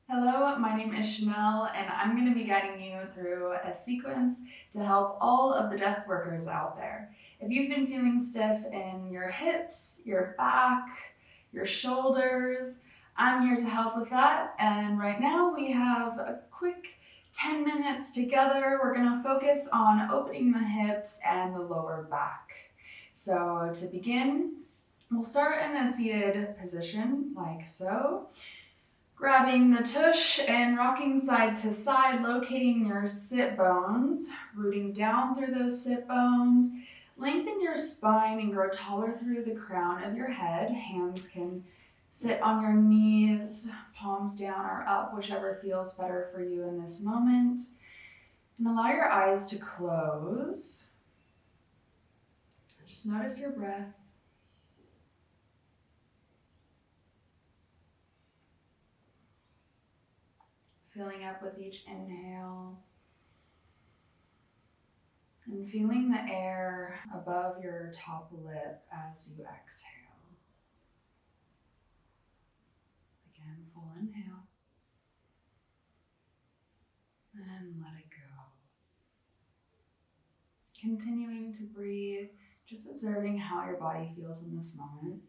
Hello, my name is Chanel, and I'm going to be guiding you through a sequence to help all of the desk workers out there. If you've been feeling stiff in your hips, your back, your shoulders, I'm here to help with that. And right now we have a quick 10 minutes together. We're going to focus on opening the hips and the lower back. So to begin, we'll start in a seated position like so. Grabbing the tush and rocking side to side, locating your sit bones, rooting down through those sit bones. Lengthen your spine and grow taller through the crown of your head. Hands can sit on your knees, palms down or up, whichever feels better for you in this moment. And allow your eyes to close. Just notice your breath. Filling up with each inhale. And feeling the air above your top lip as you exhale. Again, full inhale. And let it go. Continuing to breathe, just observing how your body feels in this moment.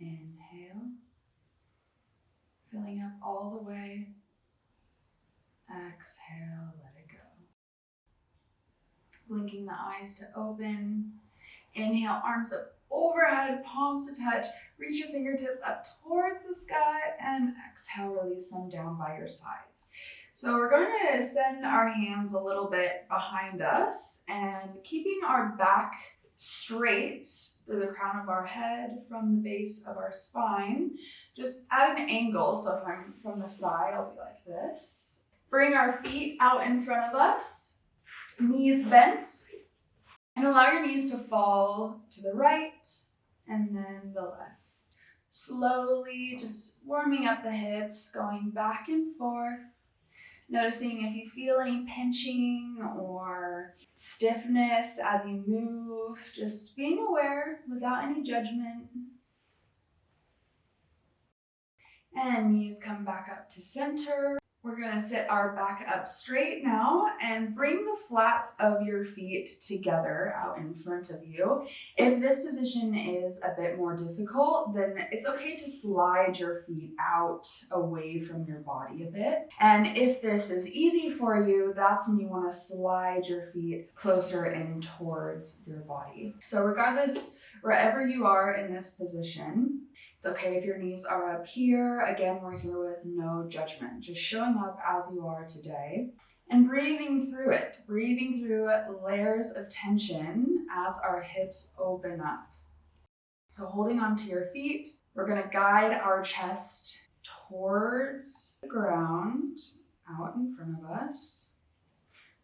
Inhale. Filling up all the way. Exhale, let it go. Blinking the eyes to open. Inhale, arms up overhead, palms to touch. Reach your fingertips up towards the sky and exhale, release them down by your sides. So we're going to send our hands a little bit behind us and keeping our back straight through the crown of our head from the base of our spine, just at an angle. So if I'm from the side, I'll be like this. Bring our feet out in front of us, knees bent, and allow your knees to fall to the right and then the left. Slowly just warming up the hips, going back and forth. Noticing if you feel any pinching or stiffness as you move, just being aware without any judgment. And knees come back up to center. We're going to sit our back up straight now and bring the flats of your feet together out in front of you. If this position is a bit more difficult, then it's okay to slide your feet out away from your body a bit. And if this is easy for you, that's when you want to slide your feet closer in towards your body. So regardless, wherever you are in this position, it's okay if your knees are up here. Again, we're here with no judgment, just showing up as you are today and breathing through it, breathing through layers of tension as our hips open up. So holding onto your feet, we're going to guide our chest towards the ground, out in front of us.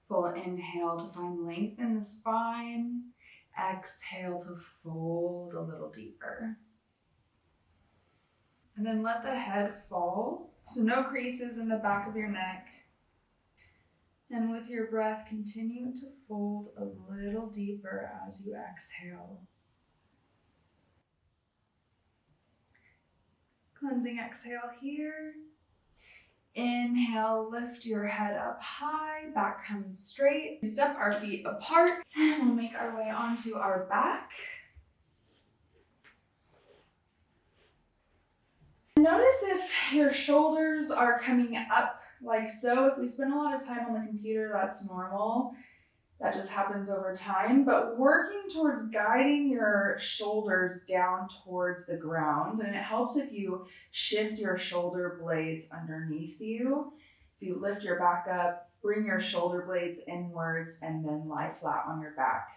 Full inhale to find length in the spine. Exhale to fold a little deeper. And then let the head fall. So no creases in the back of your neck. And with your breath, continue to fold a little deeper as you exhale. Cleansing exhale here. Inhale, lift your head up high, back comes straight. Step our feet apart and we'll make our way onto our back. Notice if your shoulders are coming up like so. If we spend a lot of time on the computer, that's normal. That just happens over time. But working towards guiding your shoulders down towards the ground. And it helps if you shift your shoulder blades underneath you. If you lift your back up, bring your shoulder blades inwards, and then lie flat on your back.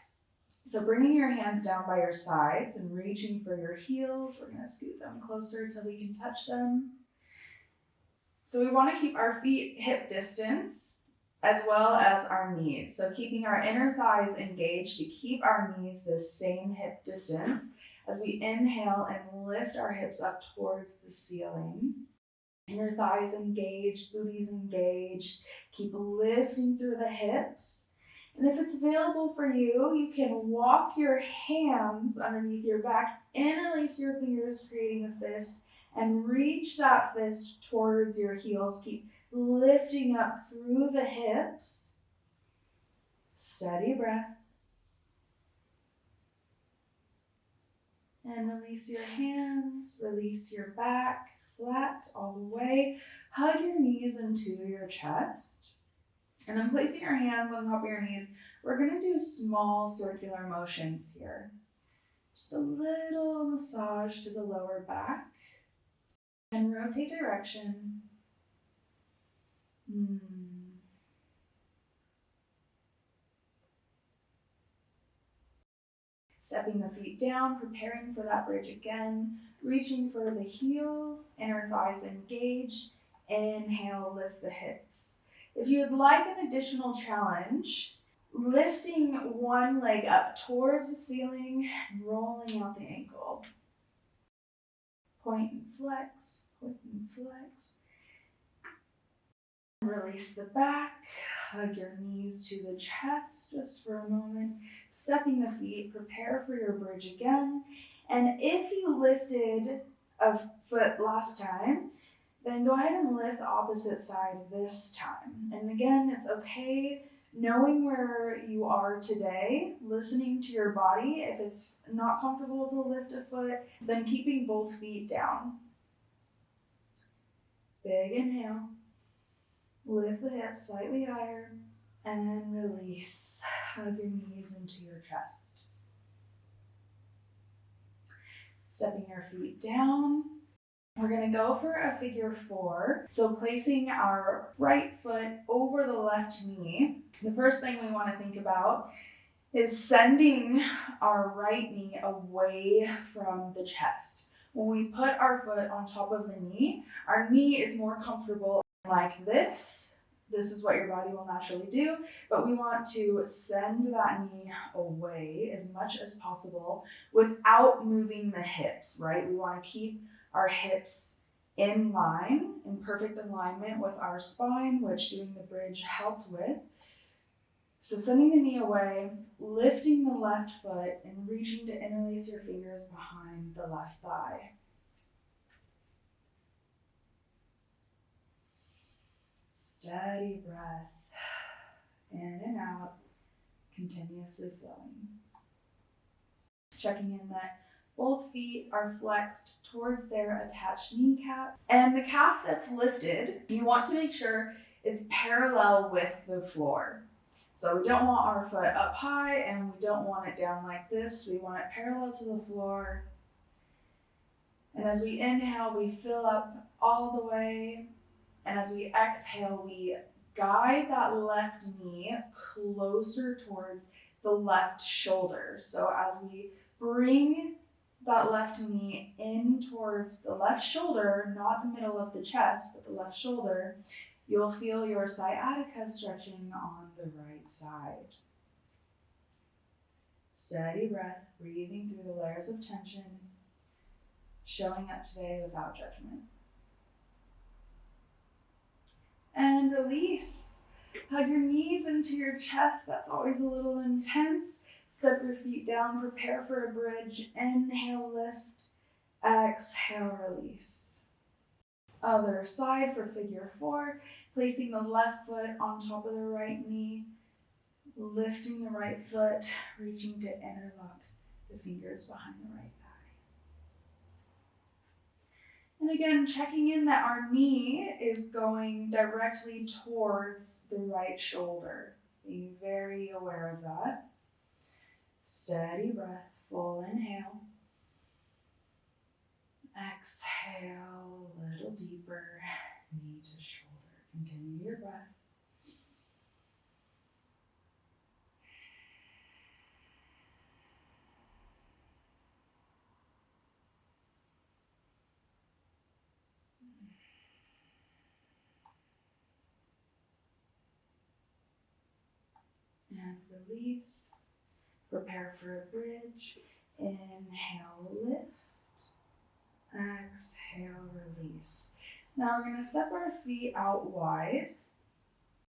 So bringing your hands down by your sides and reaching for your heels. We're going to scoot them closer till we can touch them. So we want to keep our feet hip distance as well as our knees. So keeping our inner thighs engaged to keep our knees the same hip distance as we inhale and lift our hips up towards the ceiling. Inner thighs engaged, booties engaged. Keep lifting through the hips. And if it's available for you, you can walk your hands underneath your back, interlace your fingers, creating a fist, and reach that fist towards your heels. Keep lifting up through the hips. Steady breath. And release your hands, release your back, flat all the way. Hug your knees into your chest. And then placing your hands on top of your knees, we're going to do small circular motions here. Just a little massage to the lower back. And rotate direction. Stepping the feet down, preparing for that bridge again. Reaching for the heels, inner thighs engaged. Inhale, lift the hips. If you would like an additional challenge, lifting one leg up towards the ceiling and rolling out the ankle. Point and flex, point and flex. Release the back, hug your knees to the chest just for a moment. Stepping the feet, prepare for your bridge again. And if you lifted a foot last time, then go ahead and lift the opposite side this time. And again, it's okay knowing where you are today, listening to your body. If it's not comfortable to lift a foot, then keeping both feet down. Big inhale. Lift the hips slightly higher and release. Hug your knees into your chest. Stepping your feet down. We're going to go for a figure 4. So placing our right foot over the left knee. The first thing we want to think about is sending our right knee away from the chest. When we put our foot on top of the knee, our knee is more comfortable like this. This is what your body will naturally do, but we want to send that knee away as much as possible without moving the hips, right? We want to keep our hips in line, in perfect alignment with our spine, which doing the bridge helped with. So sending the knee away, lifting the left foot, and reaching to interlace your fingers behind the left thigh. Steady breath, in and out, continuously flowing. Checking in that both feet are flexed towards their attached kneecap. And the calf that's lifted, you want to make sure it's parallel with the floor. So we don't want our foot up high and we don't want it down like this. We want it parallel to the floor. And as we inhale, we fill up all the way. And as we exhale, we guide that left knee closer towards the left shoulder. So as we bring that left knee in towards the left shoulder, not the middle of the chest, but the left shoulder, you'll feel your sciatica stretching on the right side. Steady breath, breathing through the layers of tension, showing up today without judgment. And release. Hug your knees into your chest. That's always a little intense. Step your feet down, prepare for a bridge. Inhale, lift. Exhale, release. Other side for figure 4. Placing the left foot on top of the right knee. Lifting the right foot, reaching to interlock the fingers behind the right thigh. And again, checking in that our knee is going directly towards the right shoulder. Being very aware of that. Steady breath, full inhale. Exhale, a little deeper, knee to shoulder. Continue your breath. And release. Prepare for a bridge. Inhale, lift. Exhale, release. Now we're going to step our feet out wide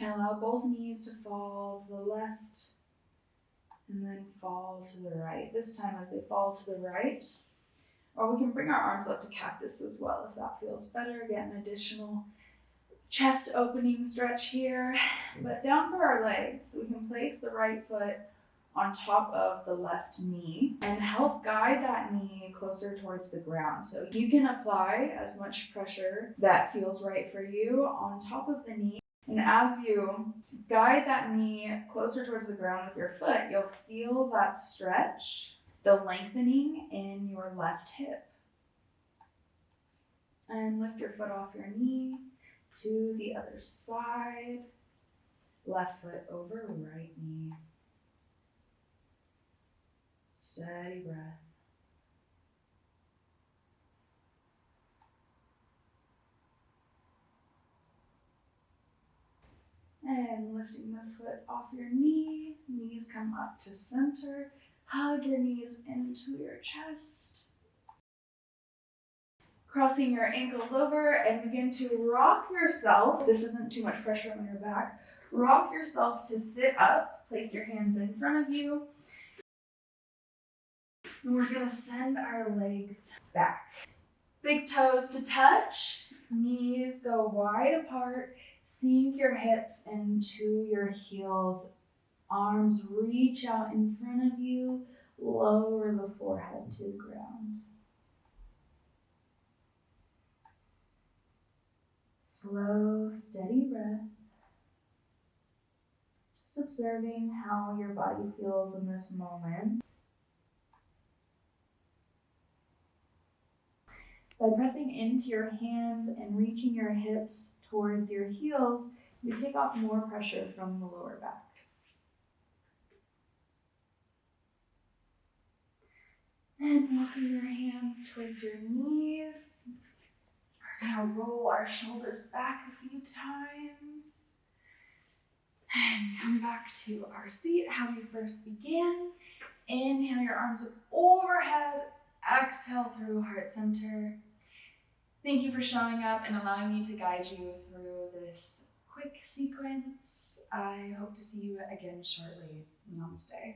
Allow both knees to fall to the left and then fall to the right. This time as they fall to the right, or we can bring our arms up to cactus as well if that feels better. Get an additional chest opening stretch here. But down for our legs, we can place the right foot on top of the left knee and help guide that knee closer towards the ground. So you can apply as much pressure that feels right for you on top of the knee. And as you guide that knee closer towards the ground with your foot, you'll feel that stretch, the lengthening in your left hip. And lift your foot off your knee to the other side. Left foot over right knee. Steady breath. And lifting the foot off your knee, knees come up to center. Hug your knees into your chest. Crossing your ankles over and begin to rock yourself. This isn't too much pressure on your back. Rock yourself to sit up. Place your hands in front of you. And we're gonna send our legs back. Big toes to touch. Knees go wide apart. Sink your hips into your heels. Arms reach out in front of you. Lower the forehead to the ground. Slow, steady breath. Just observing how your body feels in this moment. By pressing into your hands and reaching your hips towards your heels, you take off more pressure from the lower back. And walking your hands towards your knees. We're gonna roll our shoulders back a few times. And come back to our seat, how we first began. Inhale your arms up overhead. Exhale through heart center. Thank you for showing up and allowing me to guide you through this quick sequence. I hope to see you again shortly. Namaste.